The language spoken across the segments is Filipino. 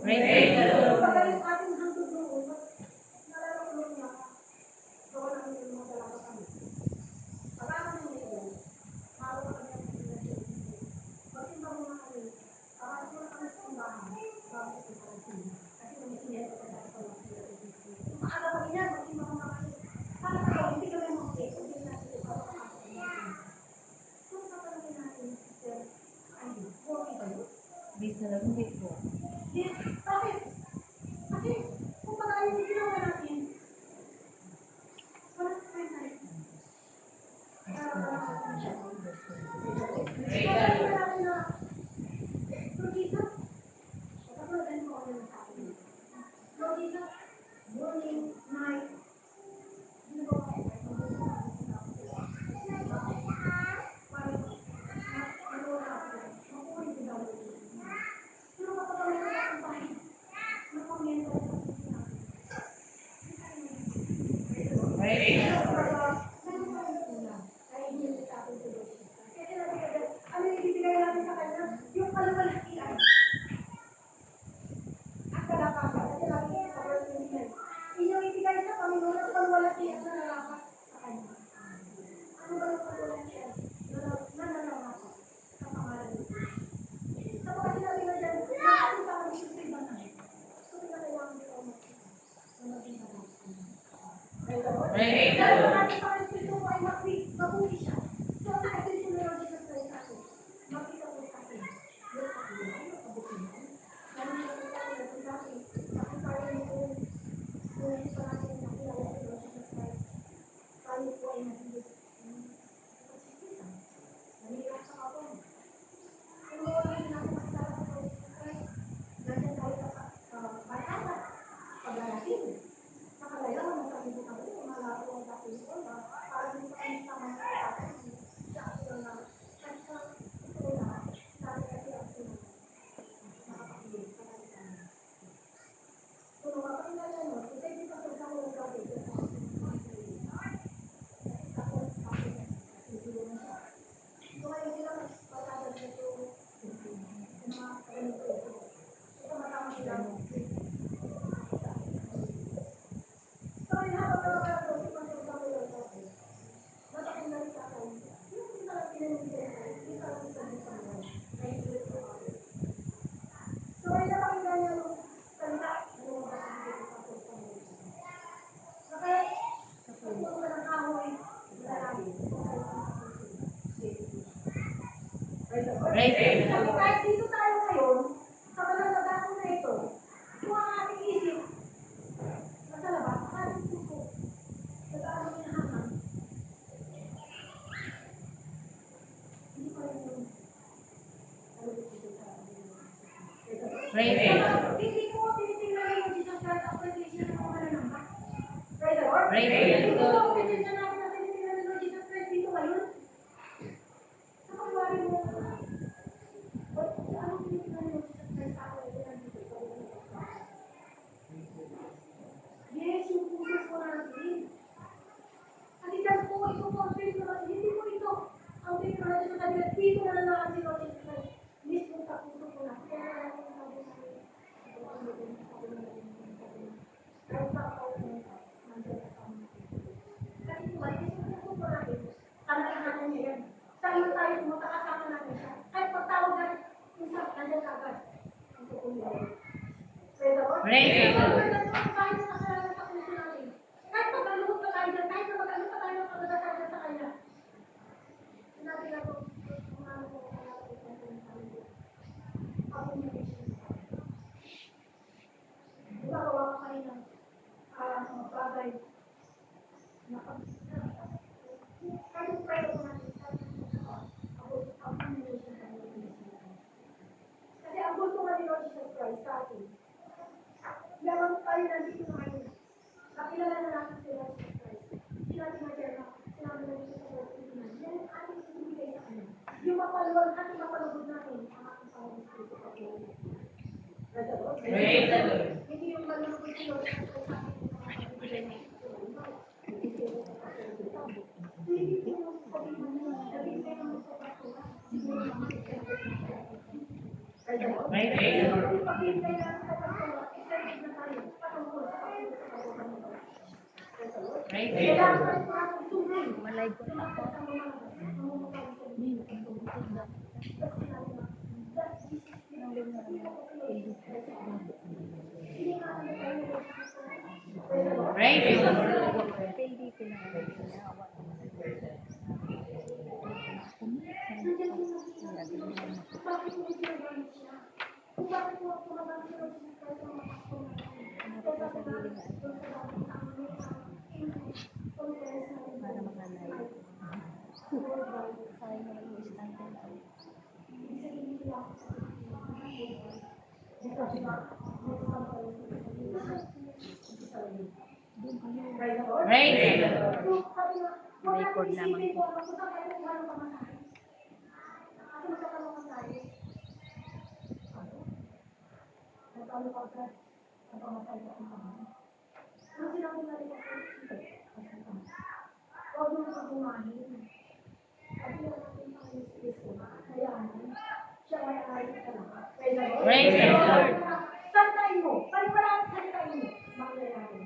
Praise the Lord. Pagka yung ating hangtod noon, nalalakulong niya, gawa namin yung mga dalaga kami. Pagkaman yung nila, maawa kami ang pinagin. Magsimba mo na kami, ako na kami sa simbahan, bago sa simbahan. Kasi kami sinira ko sa mga maaga kami yan, magsimba mo na kami. Para sa kami, hindi kami makakit, hindi natin ito para makakit. Kung kapanagin natin, sister, ano, okay ba yun? Praise the Lord. Hindi po. Bakit? Kasi, kung pag yung ginawa natin, walang kwenta. Morning, night, Praise the Lord. ano yung ibibigay natin sa kanya? Yung kalawalakian. At kalakasan. Kasi lagi yung sa verse 29. Inyong ibigay sa Panginoon ang kalawalakian na nalakas sa kanya. Ano ba yung kalawalakian? Na nalakas sa pangalan niya. Sa mga sinabi na dyan, nakakita ka ng susiban na. So, pinakailangan nito ang maging nalakas. Praise the Lord. Dahil kung natin sa Espiritu mo ay mabuti siya. So, ang nakasiritin mo lang dito sa isa. Makita ko sa akin. Yung kakilang, yung kabutihan. Lalo na kita ko natin dati. Bakit tayo nung hindi pa natin nakilala sa Lord Jesus Christ. Tayo po ay nahigit. Pasipitan. Nangyayap sa kapon. Kung wala rin natin makilala sa Lord Jesus Christ, nandiyan tayo sa batata. Paglalaking. Nakalayaw na kami po kami. Malaro ang dati ko na para din sa kami sa mga kapatid. Sa akin na kahit sa ito na sabi kasi ang sunod nakapagiging sa kanya. Kung makapagiging mo, kung tayo dito sa mga mga gabi, ako siguro na siya. So ngayon sila magpatagad na ito mga ganito. Ito matama sila. So yun habang nakakarato, si Pastor Samuel sa akin. Matakin na rin sa akin. Yung isa lang pinanibigay ko, yung isa lang pinanibigay ko. Naibigay ko ako. So ngayon napakinggan niya yung salita ng mga kasibigay ko sa Pastor Samuel. Okay? Kung gusto ka ng kahoy, lalaki. Praise the Lord. Kahit dito tayo ngayon, sa malalabas na ito, yung ang ating isip, nasa labas, ang ating puso, nag-aaral ng hanggang, hindi pa rin yung Praise the Lord. hindi ko tinitingnan yung Jesus Christ appreciation ng mga nanamba. Praise the Lord. Praise the Hindi ko Lord. appreciation natin na tinitingnan yung Jesus Christ dito ngayon. Sa pagwari mo, anong tinitingnan yung Jesus Christ sa ako ito nandito? Yes, yung puso ko natin. At itas po, ito po ang Spirit naman. Hindi po ito ang Spirit naman sa kanila. Dito na lang si Lord Jesus Christ. Mismo sa puso ko na. Kaya na lang yung sabi sa akin. Kahit sa ako, nandiyan sa kami. Kasi kung maligis mo sa puso natin, talagang niya yan. Sa iyo tayo, matakasama natin siya. Kahit pagtawag na, minsan, nandiyan ka agad. Ang puso niya. Praise the Lord. Praise the Lord. Kahit sa kasalanan sa puso natin. Kahit pag-alungkot pa tayo dyan, kahit na mag-ano pa tayo ng pagkakasalanan sa kanya. Sinabi na po, kung ano po ang natin sa kanya. Ako niya rin siya. Gumagawa ka kayo ng mga bagay na kahit pwede ko natin ako niya rin siya sa kanya. Kasi ang gusto nga ni Lord Jesus Christ sa atin, lamang tayo nandito na ngayon. Nakilala na natin si Lord Jesus Christ. Sinabi na dyan na, sinabi na siya sa Lord Jesus Christ. Yan ang ating sinibigay sa kanya. Yung mapaluwag natin, mapalugod natin ang ating Panginoon Espiritu sa Panginoon. Praise the Lord. Hindi yung malulugod si Lord Jesus Christ sa atin yung mga pagbibigay natin. Ibibigay mo sa Panginoon. Hindi po yung sabihin mo, nabibigay mo sa Panginoon. Siguro naman, Yung paghihintay natin sa pagkawa, excited na tayo. Patungkol sa pagkawa sa pagkawa nito. Kailangan natin sundin. Malay ko na ako. Pwede ko na ginawa. Bakit mo ginagamit siya? Kung bakit mo gumagamit siya ng kahit ang mga Para makalay. Sayang naman yung standard ko. Record naman ko. Huwag mo na bumahin. At yung ating Panginoon ko, hayaan siya ay ayos ka lang. Praise the Lord. Santayin mo. Paliwalaan at santayin mo. Mangyayari.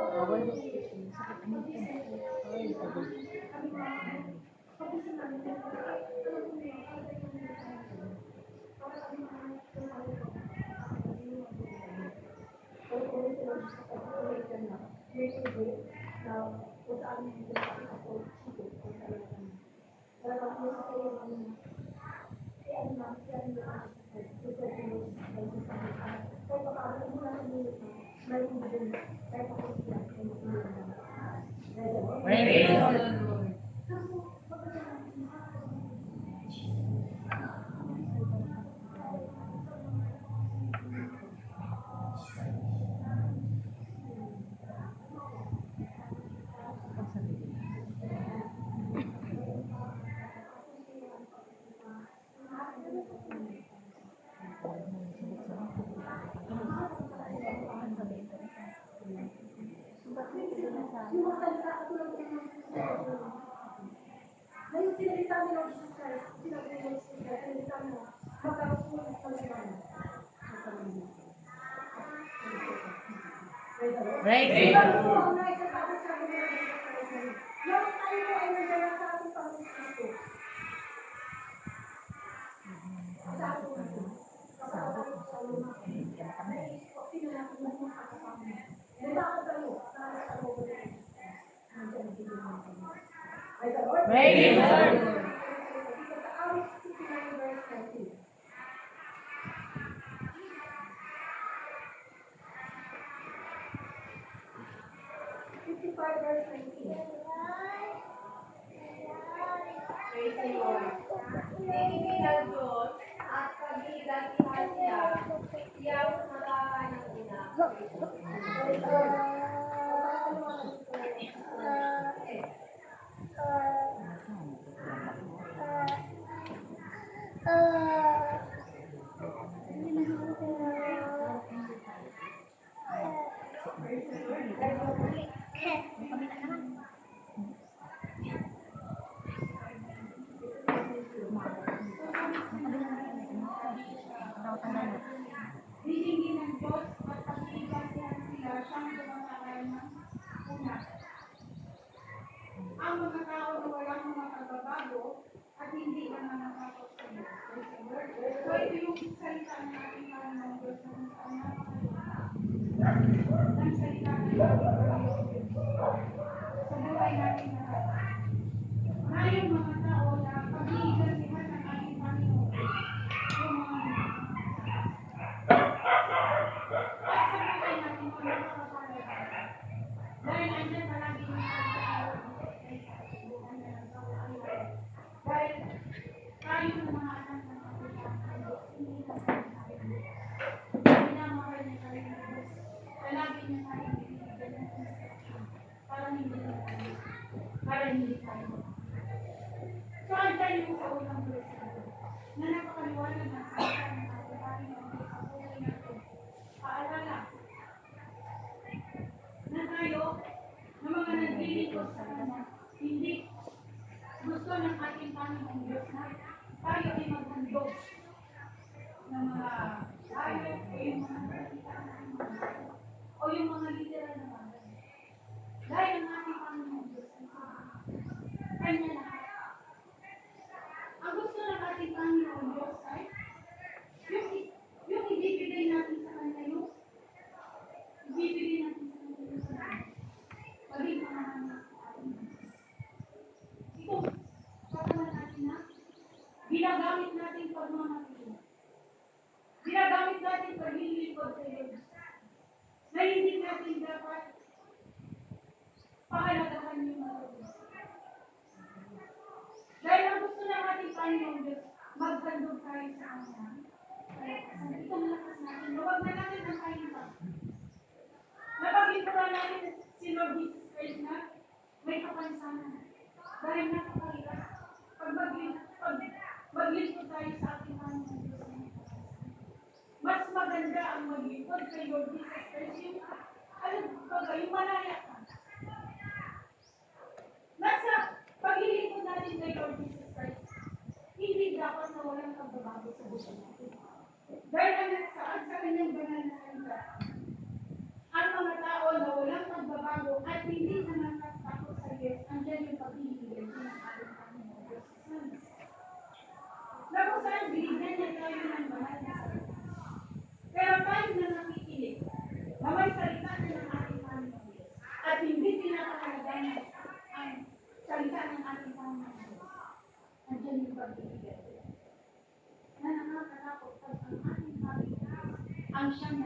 Bawal mo. Sakit ang ngipin. Ay, sabi. Praise the Lord. Yung mga salita at tulad ng ngayon, sinalita mo ng Jesus Christ, sinabi mo ng Jesus Christ, sinalita mo, magkaroon mo ng pagkakaan. Praise the Lord. Yung tayo po ay nandiyan sa ating Panginoon Kristo. Sa ating Panginoon. Kapag tayo sa luma, pinalaki mo mga kasama. Nilakad tayo, sa loob ng Praise the Lord. Hihingi ng Diyos at pag-iigantihan sila siyang kumakain ng una. Ang mga tao na walang mga pagbabago at hindi na nanatakot sa Diyos. So ito yung salita ng ating Panginoon Diyos na kung saan napakaliwanag ng salita ng ating Panginoon Diyos sa buhay natin lahat. Na yung mga tao na pag-iigantihan ng ating Panginoon yung mga at sa buhay natin kung nakakapalaga. Dahil andyan palagi yung pagkakaroon dahil tayo ng mga anak ng ating Panginoon, hindi na tayo minamahal niya tayo ng Diyos. Palagi niya tayo binibigyan ng instruction para hindi tayo mga hayop o yung mga balita o yung mga literal na bagay. Dahil ang ating Panginoon Diyos ay Kanya lahat. Ang gusto ng ating Panginoon Diyos ay yung ibibigay natin sa Kanya yung ibibigay natin sa Kanya yung paging pamahalaan sa ating Diyos. Ito, katawan natin na ginagamit natin pagmamahal. Ginagamit natin paglilingkod sa iyo. Na hindi natin dapat pahalagahan yung mga Diyos. Dahil ang gusto ng ating Panginoon Diyos, maghandog tayo sa Kanya. Kaya itong lakas natin, huwag na natin ang kainta. Napag-impura natin si Lord Jesus Christ na may kapansanan. Dahil napakahirap. Pag maglingkod tayo sa ating Panginoon Diyos, mas maganda ang maglingkod kay Lord Jesus Christ. Yung malaya ka. Nasa paglilingkod natin kay Lord Jesus Christ, hindi dapat na walang pagbabago sa buhay natin. Dahil saan sa kanyang banal na salita, ang mga tao na walang pagbabago at hindi naman takot sa Diyos, andyan yung pagbibigay ng ating Panginoon Diyos. Na kung saan binigyan niya tayo ng banal na salita. Pero tayo na nakikinig, na may salita na ng ating Panginoon Diyos, at hindi pinapahalagan ang salita ng ating Panginoon Diyos. Andyan yung pagbibigay. Na nakakatakot pag ang ating Panginoon ang siyang